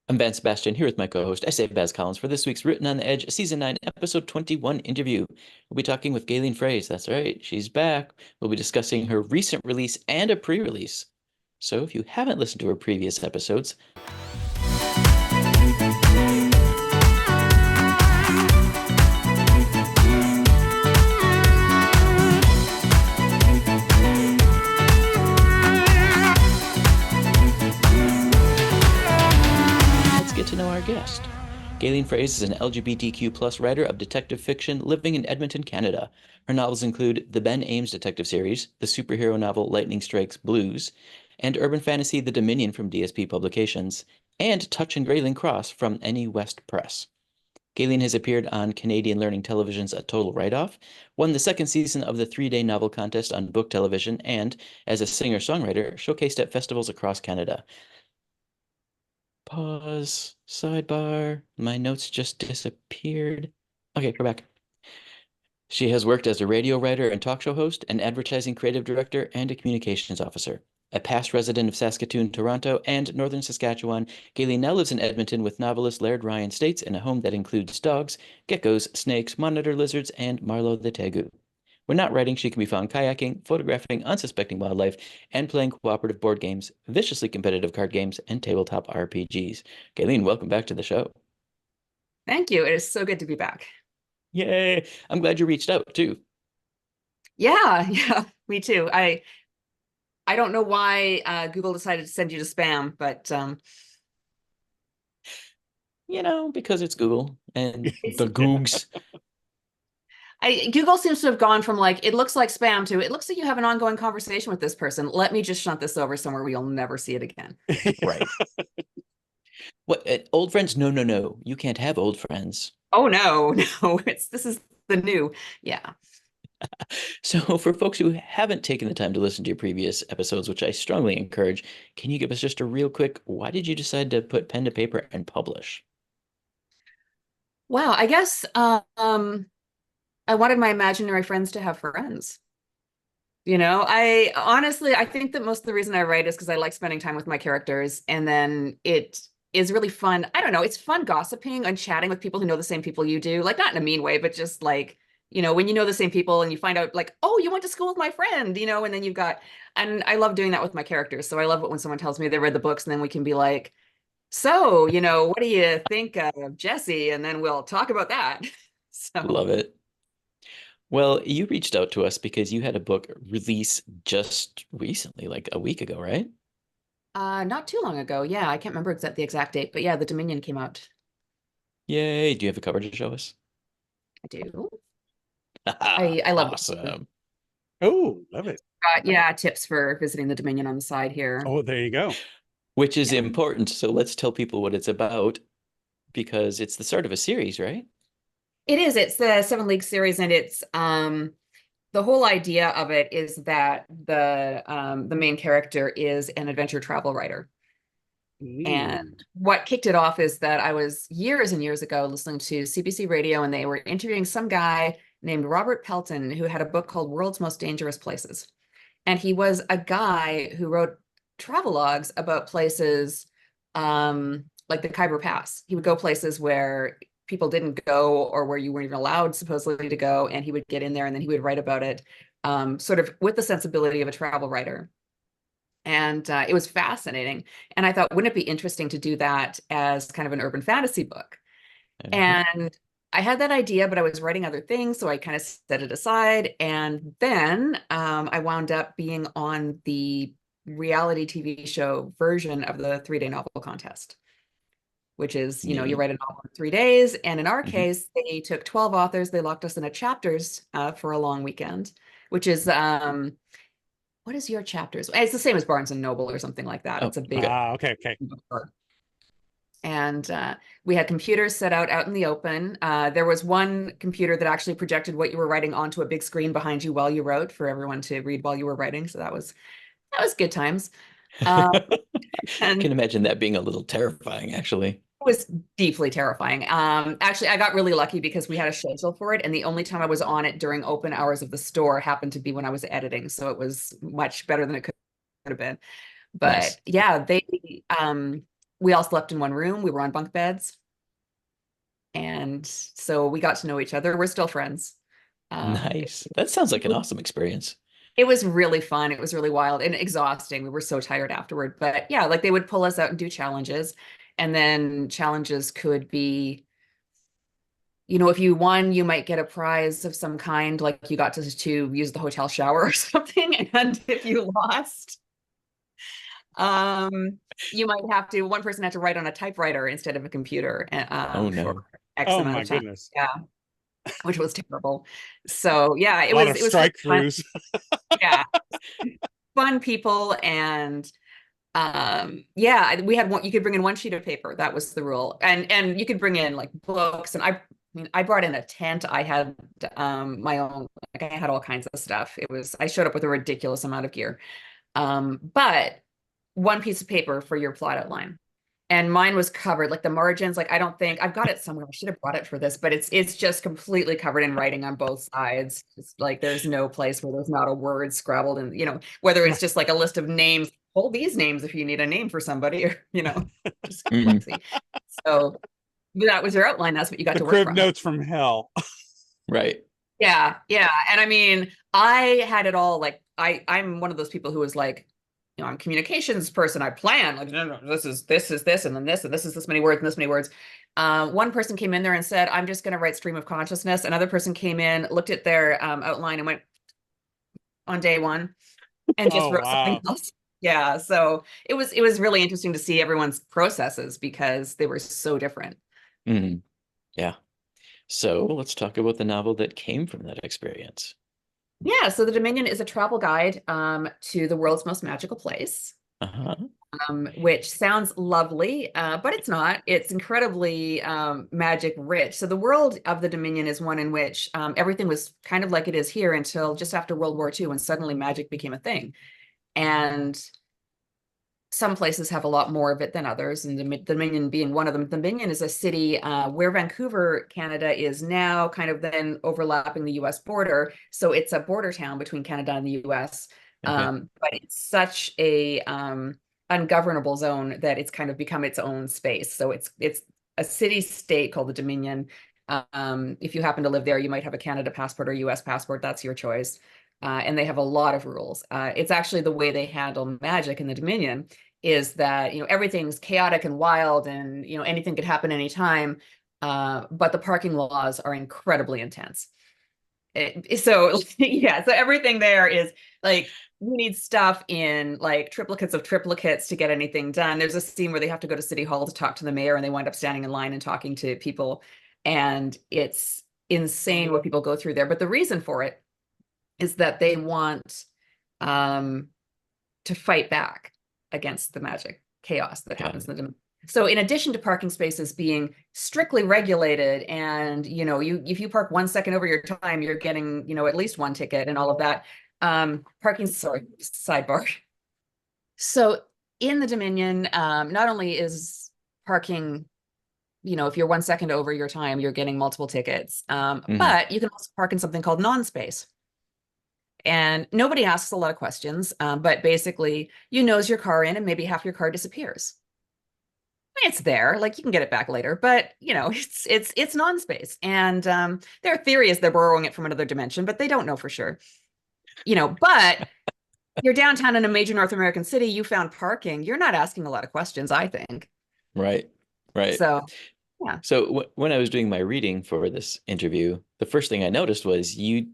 I'm Van Sebastian here with my co-host S.A. Baz Collins for this week's Written on the Edge Season 9 Episode 21 interview. We'll be talking with Gayleen Froese. That's right, she's back. We'll be discussing her recent release and a pre-release. So if you haven't listened to her previous episodes, get to know our guest. Gayleen Froese is an LGBTQ plus writer of detective fiction living in Edmonton, Canada. Her novels include the Ben Ames detective series, the superhero novel Lightning Strikes Blues, and urban fantasy The Dominion from DSP Publications, and Touch and Grayling Cross from Any West Press. Gayleen has appeared on Canadian Learning Television's A Total Write-Off, won the second season of the 3-day novel contest on BookTelevision, and, as a singer-songwriter, showcased at festivals across Canada. Pause, sidebar, my notes just disappeared. Okay, we're back. She has worked as a radio writer and talk show host, an advertising creative director, and a communications officer. A past resident of Saskatoon, Toronto, and northern Saskatchewan, Gayleen now lives in Edmonton with novelist Laird Ryan States in a home that includes dogs, geckos, snakes, monitor lizards, and Marlowe the Tegu. When not writing, she can be found kayaking, photographing unsuspecting wildlife, and playing cooperative board games, viciously competitive card games, and tabletop RPGs. Gayleen, welcome back to the show. Thank you. It is so good to be back. Yay! I'm glad you reached out too. Yeah, me too. I don't know why Google decided to send you to spam, but because it's Google and the Googs. Google seems to have gone from like, it looks like spam to, it looks like you have an ongoing conversation with this person. Let me just shunt this over somewhere where you'll never see it again. Right. What, old friends? No, no, no. You can't have old friends. Oh, no. This is the new. Yeah. So for folks who haven't taken the time to listen to your previous episodes, which I strongly encourage, can you give us just a real quick, why did you decide to put pen to paper and publish? Wow. I guess I wanted my imaginary friends to have friends. I honestly, I think that most of the reason I write is because I like spending time with my characters, and then it is really fun. I don't know, it's fun gossiping and chatting with people who know the same people you do, like not in a mean way, but just like, when you know the same people and you find out like, oh, you went to school with my friend, and then and I love doing that with my characters. So I love it when someone tells me they read the books, and then we can be like, so, what do you think of Jesse? And then we'll talk about that. So Love it. Well, you reached out to us because you had a book release just recently, like a week ago, right? not too long ago. Yeah, I can't remember the exact date, but yeah, The Dominion came out. Yay. Do you have a cover to show us? I do. I love it. Awesome. Oh, love it. Yeah, tips for visiting the Dominion on the side here. Oh, there you go. Which is important. So let's tell people what it's about because it's the start of a series, right? It is. It's the 7 League series, and it's the whole idea of it is that the main character is an adventure travel writer. And what kicked it off is that I was years and years ago listening to CBC Radio, and they were interviewing some guy named Robert Pelton who had a book called World's Most Dangerous Places. And he was a guy who wrote travelogues about places like the Khyber Pass. He would go places where people didn't go or where you weren't even allowed supposedly to go, and he would get in there and then he would write about it sort of with the sensibility of a travel writer. And it was fascinating. And I thought, wouldn't it be interesting to do that as kind of an urban fantasy book? And I had that idea, but I was writing other things, so I kind of set it aside. And then I wound up being on the reality TV show version of the 3-day novel contest, which is, you write a novel in 3 days. And in our case, they took 12 authors. They locked us in a chapters for a long weekend, which is, what is your chapters? It's the same as Barnes and Noble or something like that. It's a big. Okay. And we had computers set out in the open. There was one computer that actually projected what you were writing onto a big screen behind you while you wrote for everyone to read while you were writing. So that was good times. I can imagine that being a little terrifying, actually. It was deeply terrifying. Actually, I got really lucky because we had a schedule for it, and the only time I was on it during open hours of the store happened to be when I was editing. So it was much better than it could have been. But nice. Yeah, we all slept in one room. We were on bunk beds. And so we got to know each other. We're still friends. Nice. That sounds like an awesome experience. It was really fun. It was really wild and exhausting. We were so tired afterward. But yeah, like they would pull us out and do challenges. And then challenges could be, if you won, you might get a prize of some kind, like you got to use the hotel shower or something. And if you lost, you might have to, one person had to write on a typewriter instead of a computer Oh for no. X Oh amount my of time. goodness. Yeah, which was terrible. So yeah, A lot of strike throughs. Yeah, fun people. And yeah, we had one, you could bring in one sheet of paper. That was the rule. And you could bring in like books. And I mean, I brought in a tent. I had my own, like I had all kinds of stuff. I showed up with a ridiculous amount of gear. But one piece of paper for your plot outline. And mine was covered, like the margins, like I don't think I've got it somewhere. I should have brought it for this, but it's just completely covered in writing on both sides. It's like there's no place where there's not a word scrabbled, and whether it's just like a list of names, hold these names if you need a name for somebody, or just crazy. So that was your outline. That's what you got The to work crib from. notes from hell. Right. Yeah, yeah. And I mean, I had it all like I'm one of those people who was like, I'm a communications person. I plan like, no, this is this, and then this, and this is this many words and this many words. One person came in there and said, I'm just going to write stream of consciousness. Another person came in, looked at their outline and went on day one and just wrote something else. Yeah. So it was really interesting to see everyone's processes because they were so different. Mm-hmm. Yeah. So let's talk about the novel that came from that experience. Yeah, so The Dominion is a travel guide to the world's most magical place, which sounds lovely, but it's not. It's incredibly magic rich. So the world of the Dominion is one in which everything was kind of like it is here until just after World War II, when suddenly magic became a thing. And some places have a lot more of it than others, and the Dominion being one of them. The Dominion is a city where Vancouver, Canada is now, kind of then overlapping the US border. So it's a border town between Canada and the US. Okay. But it's such a ungovernable zone that it's kind of become its own space. So it's a city state called the Dominion. If you happen to live there, you might have a Canada passport or US passport. That's your choice. And they have a lot of rules. It's actually the way they handle magic in the Dominion is that, everything's chaotic and wild and, anything could happen anytime. But the parking laws are incredibly intense. So everything there is like, you need stuff in like triplicates of triplicates to get anything done. There's a scene where they have to go to City Hall to talk to the mayor, and they wind up standing in line and talking to people. And it's insane what people go through there. But the reason for it is that they want to fight back against the magic chaos that happens in the Dominion. So in addition to parking spaces being strictly regulated, and if you park 1 second over your time, you're getting at least one ticket and all of that. Sidebar. So in the Dominion, not only is parking, if you're 1 second over your time, you're getting multiple tickets, but you can also park in something called non-space. And nobody asks a lot of questions, but basically you nose your car in and maybe half your car disappears. It's there, like you can get it back later, but it's non-space. And their theory is they're borrowing it from another dimension, but they don't know for sure. But you're downtown in a major North American city, you found parking, you're not asking a lot of questions, I think. Right. So yeah. So when I was doing my reading for this interview, the first thing I noticed was you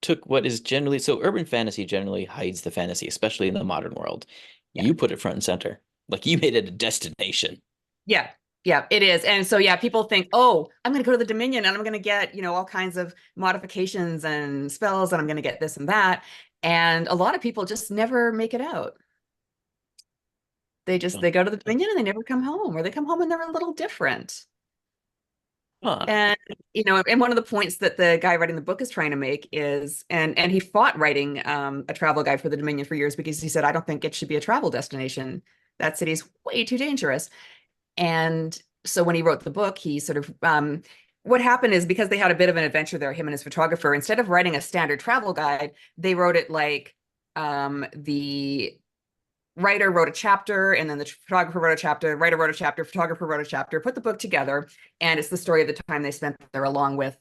took what is generally, so urban fantasy generally hides the fantasy, especially in the modern world. Yeah. You put it front and center. Like you made it a destination. Yeah, it is. And so, yeah, people think, oh, I'm going to go to the Dominion and I'm going to get, all kinds of modifications and spells, and I'm going to get this and that. And a lot of people just never make it out. They go to the Dominion and they never come home, or they come home and they're a little different. Huh. And, and one of the points that the guy writing the book is trying to make is, and he fought writing a travel guide for the Dominion for years, because he said, I don't think it should be a travel destination. That city's way too dangerous. And so when he wrote the book, he sort of, what happened is, because they had a bit of an adventure there, him and his photographer, instead of writing a standard travel guide, they wrote it like writer wrote a chapter, and then the photographer wrote a chapter, writer wrote a chapter, photographer wrote a chapter, put the book together, and it's the story of the time they spent there along with,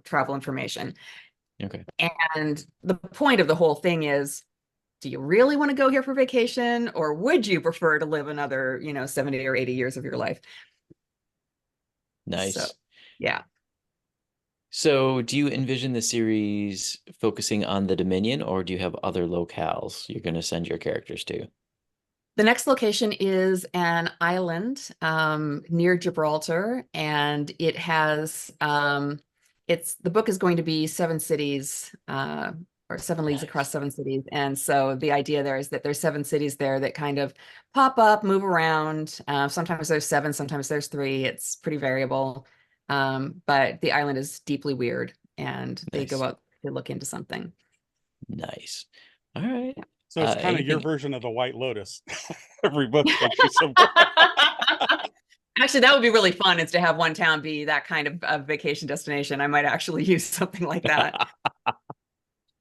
travel information. Okay. And the point of the whole thing is, do you really want to go here for vacation, or would you prefer to live another, 70 or 80 years of your life? Nice. So, yeah. So do you envision the series focusing on the Dominion, or do you have other locales you're going to send your characters to? The next location is an island near Gibraltar, and it has the book is going to be 7 cities or 7 leagues across 7 cities. And so the idea there is that there's 7 cities there that kind of pop up, move around. Sometimes there's 7, sometimes there's 3. It's pretty variable. But the island is deeply weird, and they go out to look into something. Nice. All right. Yeah. So it's kind of your version of the White Lotus. Every book takes you somewhere. Actually, that would be really fun, is to have one town be that kind of a vacation destination. I might actually use something like that.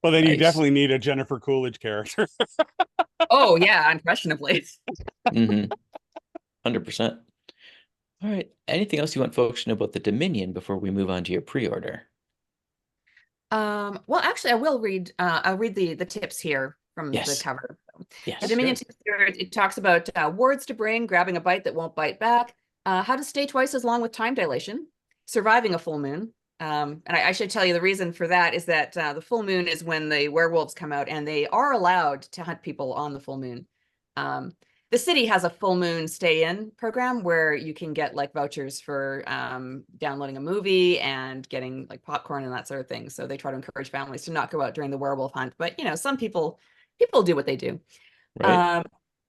Well, then you Nice. definitely need a Jennifer Coolidge character. Oh, yeah, unquestionably. 100%. All right. Anything else you want folks to know about the Dominion before we move on to your pre-order? Well, actually, I'll read the tips here from the cover. Yes. The Dominion tips here, it talks about words to bring, grabbing a bite that won't bite back, how to stay twice as long with time dilation, surviving a full moon. And I should tell you, the reason for that is that the full moon is when the werewolves come out, and they are allowed to hunt people on the full moon. The city has a full moon stay-in program where you can get like vouchers for downloading a movie and getting like popcorn and that sort of thing. So they try to encourage families to not go out during the werewolf hunt. But some people do what they do. Right.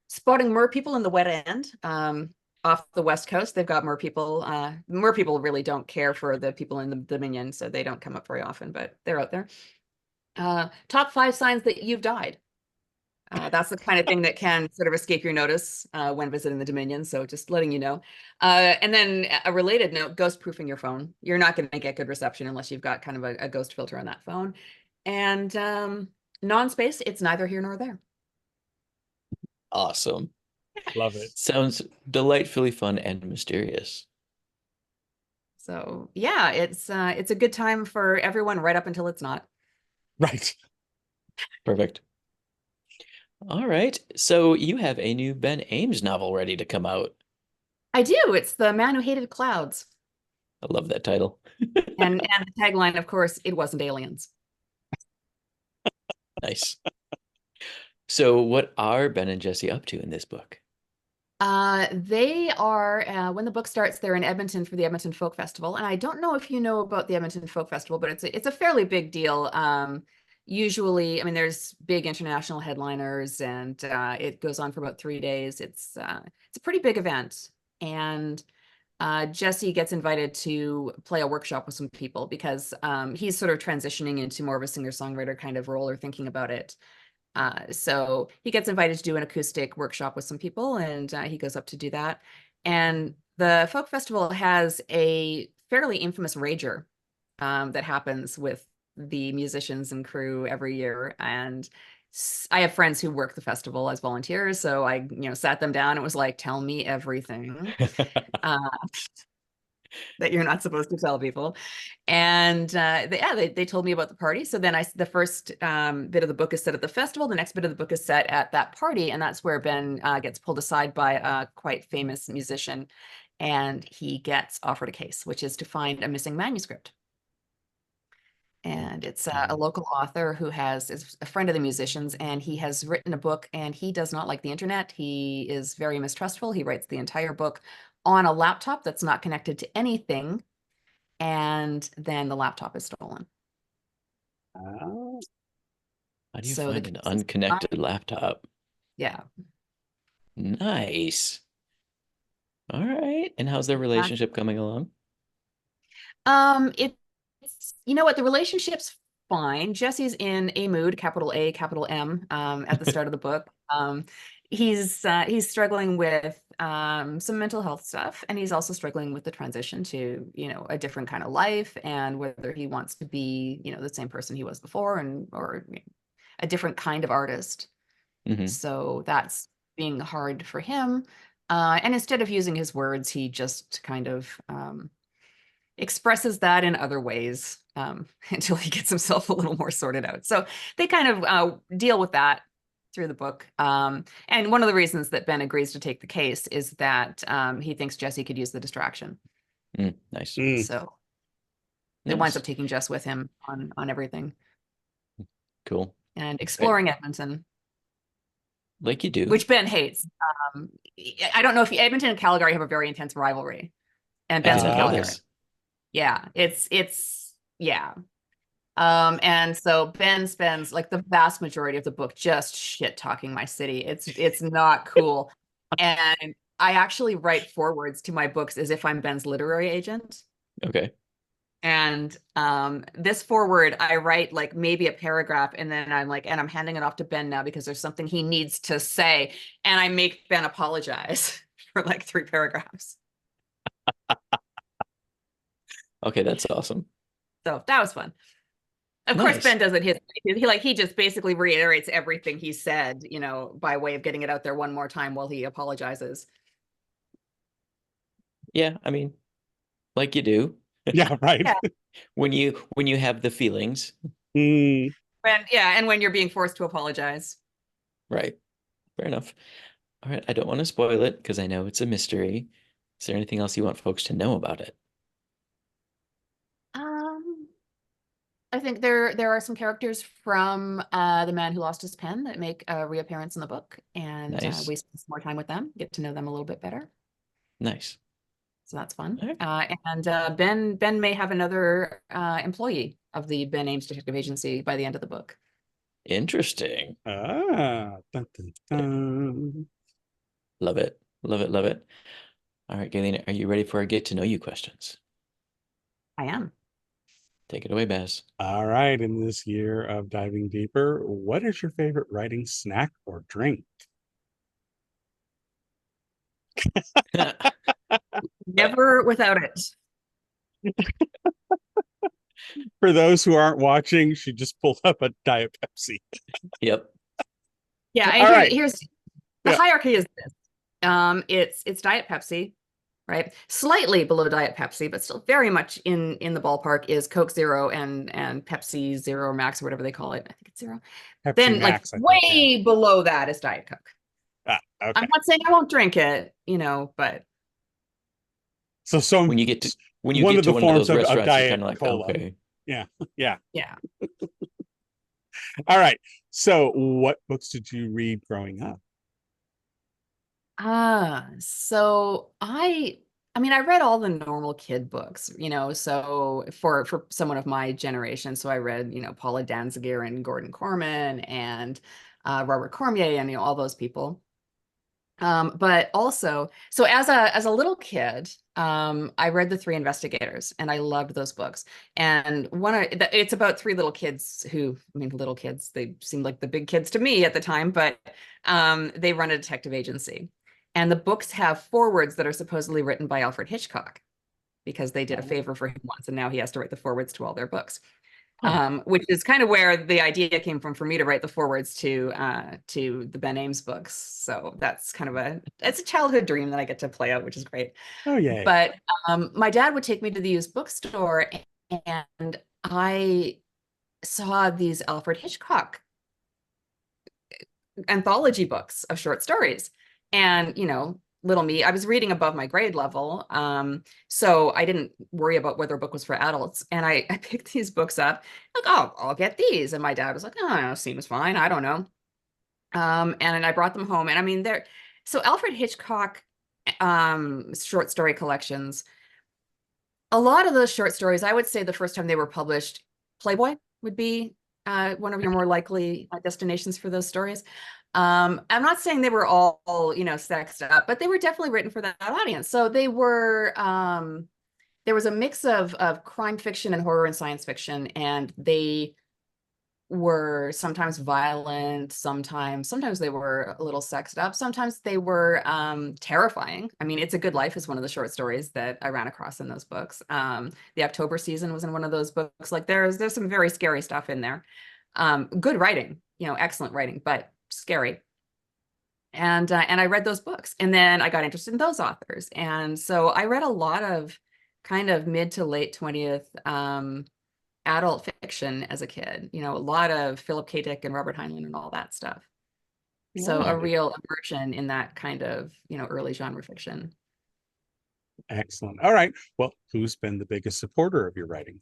Spotting mer people in the wet end. Off the West Coast, they've got mer people. Mer people really don't care for the people in the Dominion, so they don't come up very often, but they're out there. Top 5 signs that you've died. That's the kind of thing that can sort of escape your notice when visiting the Dominion. So just letting you know. And then a related note, ghost proofing your phone. You're not going to get good reception unless you've got kind of a ghost filter on that phone. And non-space, it's neither here nor there. Awesome. Love it. Sounds delightfully fun and mysterious. So yeah, it's a good time for everyone right up until it's not. Right. Perfect. All right. So you have a new Ben Ames novel ready to come out. I do. It's The Man Who Hated Clouds. I love that title. And the tagline, of course, it wasn't aliens. Nice. So what are Ben and Jesse up to in this book? They are, when the book starts, they're in Edmonton for the Edmonton Folk Festival. And I don't know if you know about the Edmonton Folk Festival, but it's a fairly big deal. Usually, I mean, there's big international headliners, and it goes on for about 3 days. It's a pretty big event. And Jesse gets invited to play a workshop with some people because he's sort of transitioning into more of a singer-songwriter kind of role, or thinking about it. So he gets invited to do an acoustic workshop with some people, and he goes up to do that. And the folk festival has a fairly infamous rager that happens with the musicians and crew every year. And I have friends who work the festival as volunteers, so I sat them down and was like, tell me everything that you're not supposed to tell people. And they told me about the party. So then the first bit of the book is set at the festival. The next bit of the book is set at that party. And that's where Ben gets pulled aside by a quite famous musician. And he gets offered a case, which is to find a missing manuscript. And it's a local author who is a friend of the musicians, and he has written a book, and he does not like the internet. He is very mistrustful. He writes the entire book on a laptop that's not connected to anything. And then the laptop is stolen. Oh. How do you find an unconnected laptop? Yeah. Nice. All right. And how's their relationship coming along? It's, you know what, the relationship's fine. Jesse's in a mood, capital A, capital M, at the start of the book. He's struggling with some mental health stuff, and he's also struggling with the transition to a different kind of life, and whether he wants to be the same person he was before, or a different kind of artist. Mm-hmm. So that's being hard for him. And instead of using his words, he just kind of expresses that in other ways until he gets himself a little more sorted out. So they kind of deal with that through the book. And one of the reasons that Ben agrees to take the case is that he thinks Jesse could use the distraction. Nice. So it winds up taking Jess with him on everything. Cool. And exploring Edmonton. Like you do. Which Ben hates. I don't know if Edmonton and Calgary have a very intense rivalry. And Ben's from Calgary. Yeah, yeah. And so Ben spends like the vast majority of the book just shit talking my city. It's not cool. And I actually write forwards to my books as if I'm Ben's literary agent. Okay. And this forward, I write like maybe a paragraph, and then I'm handing it off to Ben now because there's something he needs to say. And I make Ben apologize for like 3 paragraphs. Okay, that's awesome. So that was fun. Of course, Ben does it he just basically reiterates everything he said, by way of getting it out there one more time while he apologizes. Yeah, I mean, like you do. Yeah, right. Yeah. When you have the feelings. And when you're being forced to apologize. Right. Fair enough. All right. I don't want to spoil it because I know it's a mystery. Is there anything else you want folks to know about it? I think there are some characters from The Man Who Lost His Pen that make a reappearance in the book, and we spend some more time with them, get to know them a little bit better. Nice. So that's fun. Right. And Ben may have another employee of the Ben Ames Detective Agency by the end of the book. Interesting. Dun, dun, dun. Love it. Love it. Love it. All right, Gayleen, are you ready for our get to know you questions? I am. Take it away, Baz. All right. In this year of diving deeper, what is your favorite writing snack or drink? Never without it. For those who aren't watching, she just pulled up a Diet Pepsi. Yep. Yeah. All right. Here's the hierarchy is this. It's Diet Pepsi, right? Slightly below Diet Pepsi, but still very much in the ballpark is Coke Zero and Pepsi Zero Max or whatever they call it. I think it's Zero. Pepsi Then Max, way below that is Diet Coke. Okay. I'm not saying I won't drink it, but so when you get to one of of those restaurants, you're kind of like, cola. okay. Yeah. Yeah. All right. So what books did you read growing up? So I read all the normal kid books, so for someone of my generation. So I read, Paula Danziger and Gordon Corman and Robert Cormier and all those people. But also, so as a little kid, I read The Three Investigators, and I loved those books. And it's about 3 little kids who, little kids, they seemed like the big kids to me at the time, but they run a detective agency. And the books have forewords that are supposedly written by Alfred Hitchcock because they did a favor for him once, and now he has to write the forewords to all their books. Which is kind of where the idea came from for me to write the forewords to the Ben Ames books. So that's kind of it's a childhood dream that I get to play out, which is great. Oh, yay. But my dad would take me to the used bookstore, and I saw these Alfred Hitchcock anthology books of short stories. And, little me, I was reading above my grade level. So I didn't worry about whether a book was for adults. And I picked these books up, like, oh, I'll get these. And my dad was like, oh, seems fine. I don't know. And I brought them home. And so Alfred Hitchcock short story collections, a lot of those short stories, I would say the first time they were published, Playboy would be one of your more likely destinations for those stories. I'm not saying they were all sexed up, but they were definitely written for that audience. So they were, there was a mix of crime fiction and horror and science fiction, and they were sometimes violent, sometimes they were a little sexed up, sometimes they were terrifying. It's a Good Life is one of the short stories that I ran across in those books. The October Season was in one of those books. Like there's some very scary stuff in there. Good writing, excellent writing, but scary. And I read those books, and then I got interested in those authors. And so I read a lot of kind of mid to late 20th adult fiction as a kid, you know, a lot of Philip K. Dick and Robert Heinlein and all that stuff. So a Right. real immersion in that kind of, you know, early genre fiction. Excellent. All right. Well, who's been the biggest supporter of your writing?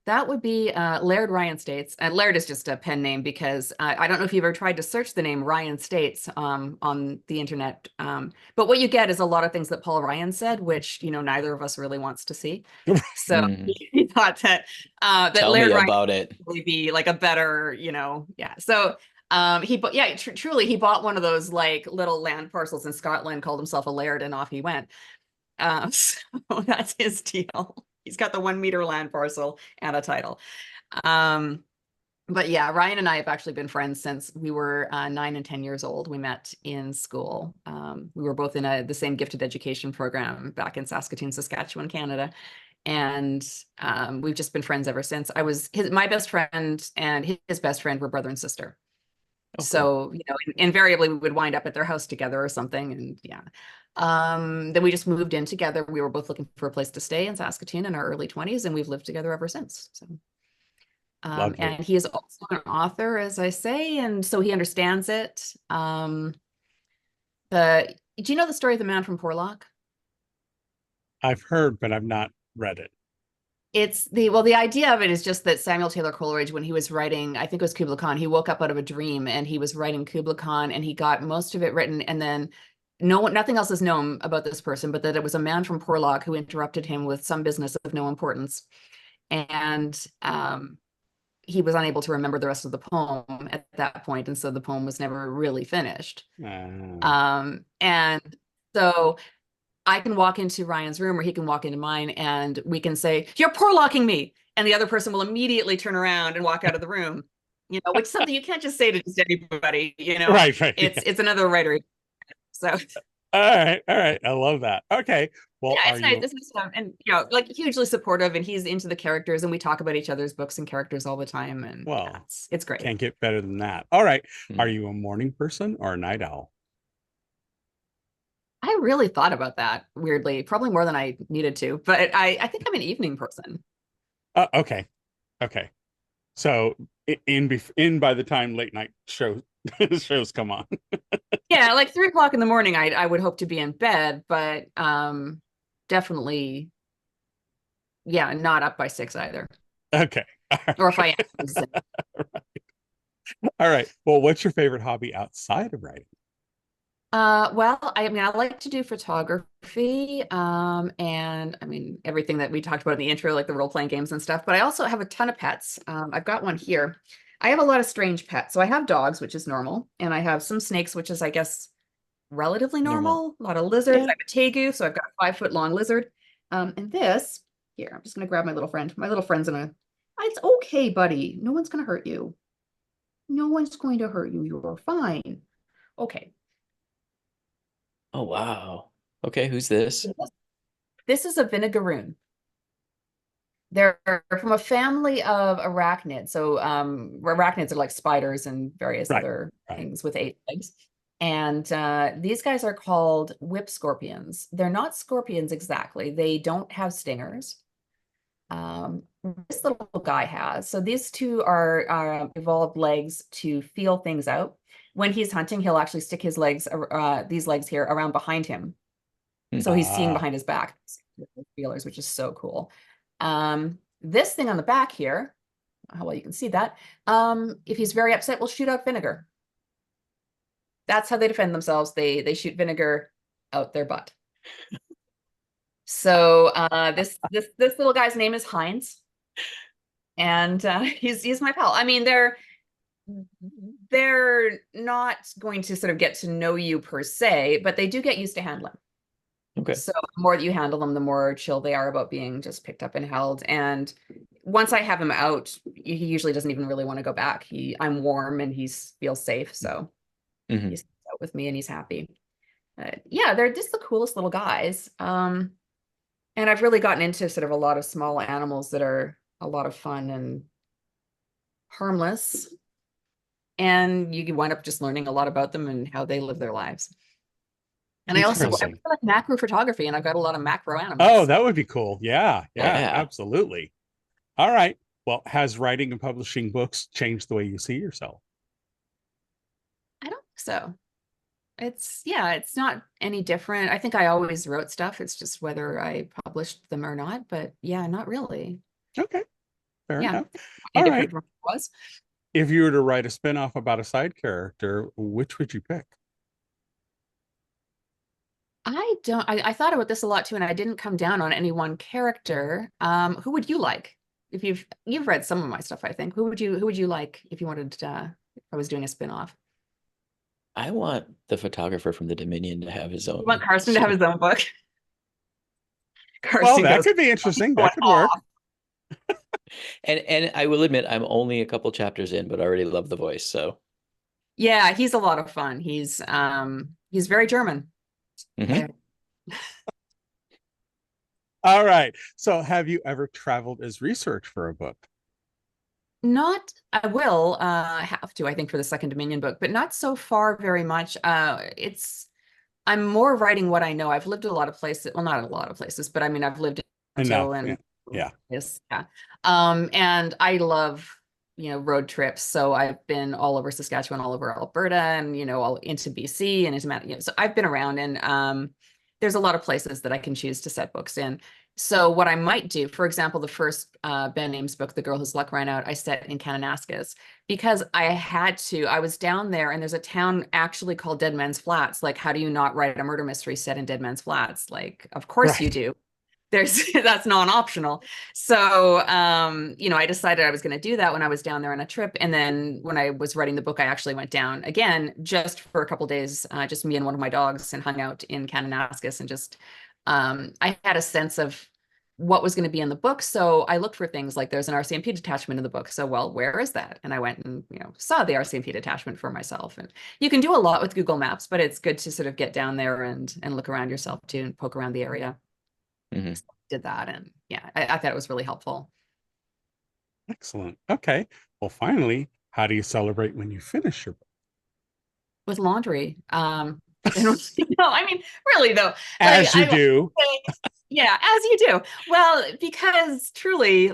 That would be Laird Ryan States. Laird is just a pen name because I don't know if you've ever tried to search the name Ryan States on the internet. But what you get is a lot of things that Paul Ryan said, which, you know, neither of us really wants to see. So he thought that that Tell Laird me Ryan about it. would really be like a better, you know, yeah. So truly, he bought one of those like little land parcels in Scotland, called himself a laird, and off he went. So that's his deal. He's got the 1 meter land parcel and a title. But yeah, Ryan and I have actually been friends since we were 9 and 10 years old. We met in school. We were both in the same gifted education program back in Saskatoon, Saskatchewan, Canada. And we've just been friends ever since. My best friend and his best friend were brother and sister. Oh, So, you know, invariably we would wind up at their house together or something. And yeah. Then we just moved in together. We were both looking for a place to stay in Saskatoon in our early 20s, and we've lived together ever since. So, Lovely. and he is also an author, as I say, and so he understands it. Do you know the story of the Man from Porlock? I've heard, but I've not read it. The idea of it is just that Samuel Taylor Coleridge, when he was writing, I think it was Kubla Khan, he woke up out of a dream and he was writing Kubla Khan, and he got most of it written, and then nothing else is known about this person, but that it was a man from Porlock who interrupted him with some business of no importance. And he was unable to remember the rest of the poem at that point, and so the poem was never really finished. And so I can walk into Ryan's room, or he can walk into mine, and we can say, "You're Porlocking me," and the other person will immediately turn around and walk out of the room. You know, which is something you can't just say to just anybody. You know, Right. it's another writer. So All right. I love that. Okay. Well, yeah, are it's nice. you This is and you know, like hugely supportive, and he's into the characters, and we talk about each other's books and characters all the time, and yeah, well, it's great. can't get better than that. All right. Are Hmm. you a morning person or a night owl? I really thought about that, weirdly, probably more than I needed to, but I think I'm an evening person. Okay. Okay. So in by the time late night shows come on. Yeah, like 3 o'clock in the morning, I would hope to be in bed, but definitely, yeah, not up by 6 either. Okay. Or if I am, All right. Well, what's your favorite hobby outside of writing? well, I mean, I like to do photography, and I mean, everything that we talked about in the intro, like the role-playing games and stuff, but I also have a ton of pets. I've got one here. I have a lot of strange pets. So I have dogs, which is normal, and I have some snakes, which is, I guess, relatively Normal. normal. A lot of lizards. Yeah. I have a tegu, so I've got a 5-foot long lizard. And this here, I'm just gonna grab my little friend. My little friend's it's okay, buddy. No one's gonna hurt you. No one's going to hurt you. You're fine. Okay. Oh, wow. Okay, who's this? This is a vinegaroon. They're from a family of arachnids. So arachnids are like spiders and various Right. other Right. things with 8 legs. And these guys are called whip scorpions. They're not scorpions exactly. They don't have stingers. This little guy has. So these two are evolved legs to feel things out. When he's hunting, he'll actually stick his legs, these legs here, around behind him. So he's seeing behind his back, feelers, which is so cool. This thing on the back here, how well you can see that, if he's very upset, will shoot out vinegar. That's how they defend themselves. They shoot vinegar out their butt. So this little guy's name is Heinz, and he's my pal. I mean, they're not going to sort of get to know you per se, but they do get used to handling. Okay. So the more that you handle them, the more chill they are about being just picked up and held. And once I have him out, he usually doesn't even really want to go back. I'm warm and he feels safe, so he's out with me and he's happy. Yeah, they're just the coolest little guys. And I've really gotten into sort of a lot of small animals that are a lot of fun and harmless. and you wind up just learning a lot about them and how they live their lives. And I Interesting. like macro photography, and I've got a lot of macro animals. Oh, that would be cool. Yeah, Yeah. absolutely. All right. Well, has writing and publishing books changed the way you see yourself? I don't think so. It's not any different. I think I always wrote stuff. It's just whether I published them or not. But yeah, not really. Okay, fair enough. Any All different right. from what it was. If you were to write a spin-off about a side character, which would you pick? I thought about this a lot too, and I didn't come down on any one character. Who would you like? If you've read some of my stuff, I think. Who would you like if you wanted if I was doing a spin-off? I want the photographer from the Dominion to have his own. You want Carson to have his own book? Well, that could be interesting. That could work. And I will admit, I'm only a couple chapters in, but I already love the voice. So yeah, he's a lot of fun. He's very German. Mhm. All right. So have you ever traveled as research for a book? I will have to, I think, for the second Dominion book, but not so far very much. I'm more writing what I know. I've lived a lot of places. Well, not a lot of places, but I mean, I've lived in Ontario and yeah. Yes, yeah. And I love, road trips. So I've been all over Saskatchewan, all over Alberta, and all into BC and into so I've been around, and there's a lot of places that I can choose to set books in. So what I might do, for example, the first Ben Ames book, The Girl Whose Luck Ran Out, I set in Kananaskis because I had to. I was down there, and there's a town actually called Dead Man's Flats. Like, how do you not write a murder mystery set in Dead Man's Flats? Like, of course you do. That's non-optional. So, I decided I was going to do that when I was down there on a trip. And then when I was writing the book, I actually went down again, just for a couple of days, just me and one of my dogs, and hung out in Kananaskis, and just, I had a sense of what was going to be in the book. So I looked for things like there's an RCMP detachment in the book. So, well, where is that? And I went and, saw the RCMP detachment for myself. And you can do a lot with Google Maps, but it's good to sort of get down there and look around yourself too, and poke around the area. Mm-hmm. So I did that, and yeah, I thought it was really helpful. Excellent. Okay. Well, finally, how do you celebrate when you finish your book? With laundry. No, I mean, really though. As you do. Yeah, as you do. Well, because truly,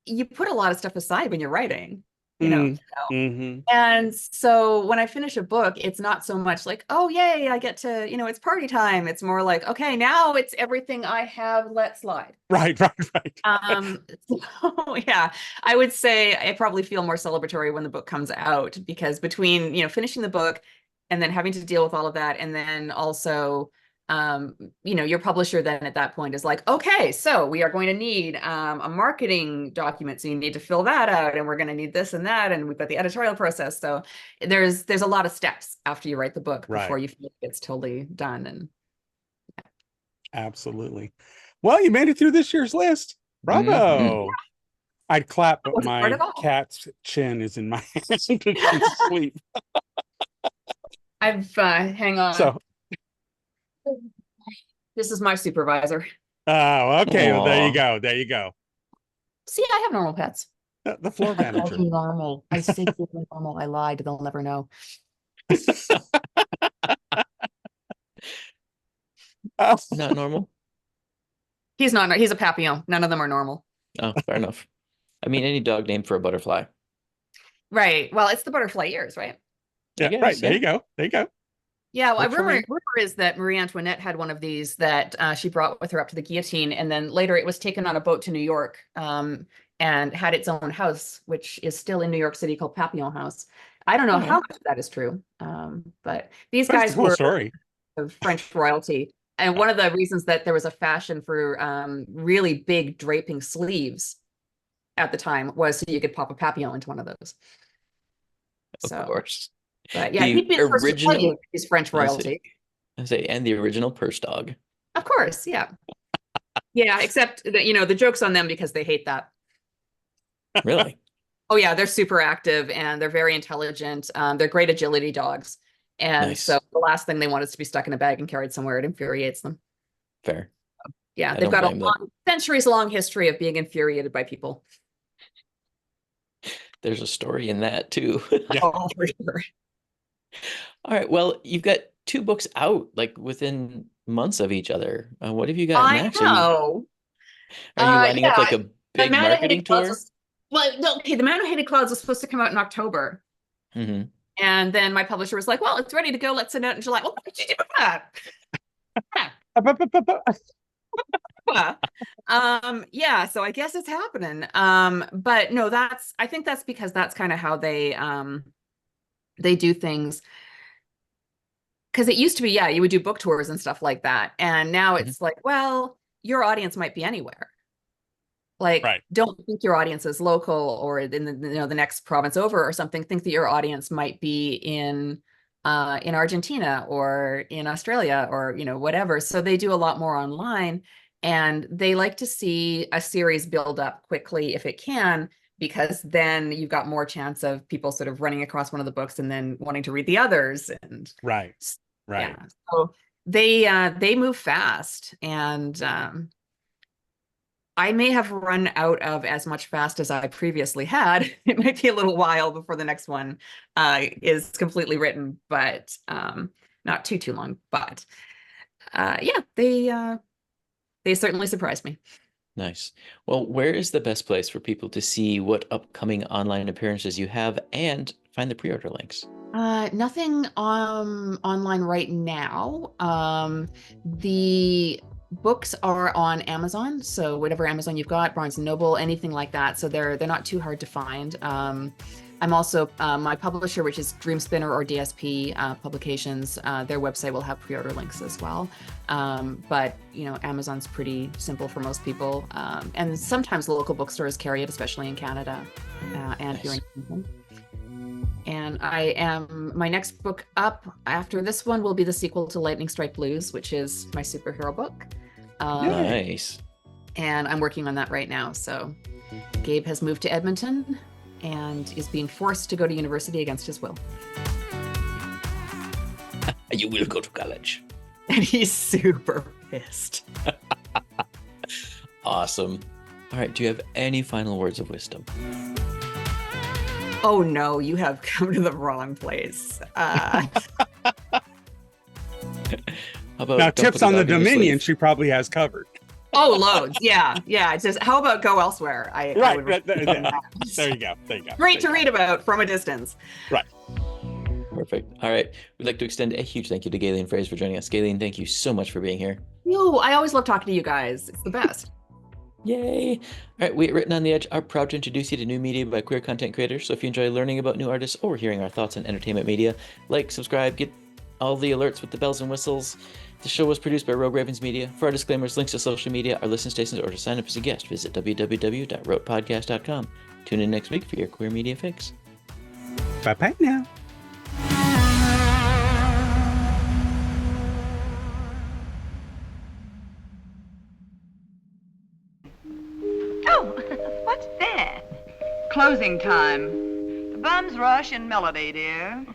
you put a lot of stuff aside when you're writing, Mm-hmm. And so when I finish a book, it's not so much like, oh, yay, I get to, it's party time. It's more like, okay, now it's everything I have let slide. Right. So, yeah, I would say I probably feel more celebratory when the book comes out, because between, finishing the book and then having to deal with all of that, and then also, your publisher then at that point is like, okay, so we are going to need a marketing document. So you need to fill that out, and we're going to need this and that. And we've got the editorial process. So there's a lot of steps after you write the book before you feel like it's totally done. And yeah. Absolutely. Well, you made it through this year's list. Bravo. Mm-hmm. I'd clap, but my cat's chin is in my hand and she's asleep. Hang on. So this is my supervisor. Oh, okay. Well, there you Aww. go. There you go. See, I have normal pets. The floor manager. Normal. I say normal. I lied. They'll never know. Not normal. He's not. He's a papillon. None of them are normal. Oh, fair enough. I mean, any dog named for a butterfly. Right. Well, it's the butterfly ears, right? Yeah. Right. There you go. There you go. Yeah, well, rumor is that Marie Antoinette had one of these that she brought with her up to the guillotine, and then later it was taken on a boat to New York, and had its own house, which is still in New York City, called Papillon House. I don't know how much that is true, but these guys were of French royalty, and one of the reasons that there was a fashion for really big draping sleeves at the time was so you could pop a papillon into one of those. Of course. But yeah, he'd be the first to tell you he's French royalty. I say, and the original purse dog. Of course, yeah. Yeah, except that, the joke's on them because they hate that. Really? Oh yeah, they're super active and they're very intelligent. They're great agility dogs. And so the last thing they want is to be stuck in a bag and carried somewhere. It infuriates them. Fair. Yeah, they've got a centuries-long history of being infuriated by people. There's a story in that too. Yeah. Oh, for sure. All right. Well, you've got two books out like within months of each other. What have you got I next? know. Are you lining up Yeah, like a The big Man Who marketing Hated Clouds tour? was, well, no, okay, The Man Who Hated Clouds was supposed to come out in October. Hmm. And then my publisher was like, well, it's ready to go. Let's send it out in July. Well, why did you do that? Yeah, so I guess it's happening. But no, I think that's because that's kind of how they do things. Because it used to be, yeah, you would do book tours and stuff like that. And now Hmm. it's like, well, your audience might be anywhere. Like, Right. don't think your audience is local or in the next province over or something. Think that your audience might be in Argentina or in Australia or whatever. So they do a lot more online, and they like to see a series build up quickly if it can, because then you've got more chance of people sort of running across one of the books and then wanting to read the others. And Right. yeah, so they move fast, and I may have run out of as much fast as I previously had. It might be a little while before the next one is completely written, but not too long. But yeah, they certainly surprised me. Nice. Well, where is the best place for people to see what upcoming online appearances you have and find the pre-order links? Nothing online right now. The books are on Amazon, so whatever Amazon you've got, Barnes and Noble, anything like that. So they're not too hard to find. I'm also my publisher, which is Dream Spinner or DSP Publications. Their website will have pre-order links as well. But Amazon's pretty simple for most people, and sometimes local bookstores carry it, especially in Canada and here in England. And my next book up after this one will be the sequel to Lightning Strike Blues, which is my superhero book. Nice. And I'm working on that right now. So Gabe has moved to Edmonton and is being forced to go to university against his will. You will go to college. And he's super pissed. Awesome. All right. Do you have any final words of wisdom? Oh no, you have come to the wrong place. How about Now, don't tips put the on the dog in your Dominion, sleeve? she probably has covered. Oh, loads. Yeah. It's just, how about go elsewhere? I would recommend that. There you go. There you go. Great to read about from a distance. Right. Perfect. All right. We'd like to extend a huge thank you to Gayleen Froese for joining us. Gayleen, thank you so much for being here. No, I always love talking to you guys. It's the best. Yay. All right. We at Written on the Edge are proud to introduce you to new media by queer content creators. So if you enjoy learning about new artists or hearing our thoughts on entertainment media, like, subscribe, get all the alerts with the bells and whistles. The show was produced by Rogue Ravens Media. For our disclaimers, links to social media, our listen stations, or to sign up as a guest, visit www.rotepodcast.com. Tune in next week for your queer media fix. Bye-bye now. Oh, what's that? Closing time. The bums rush in melody, dear.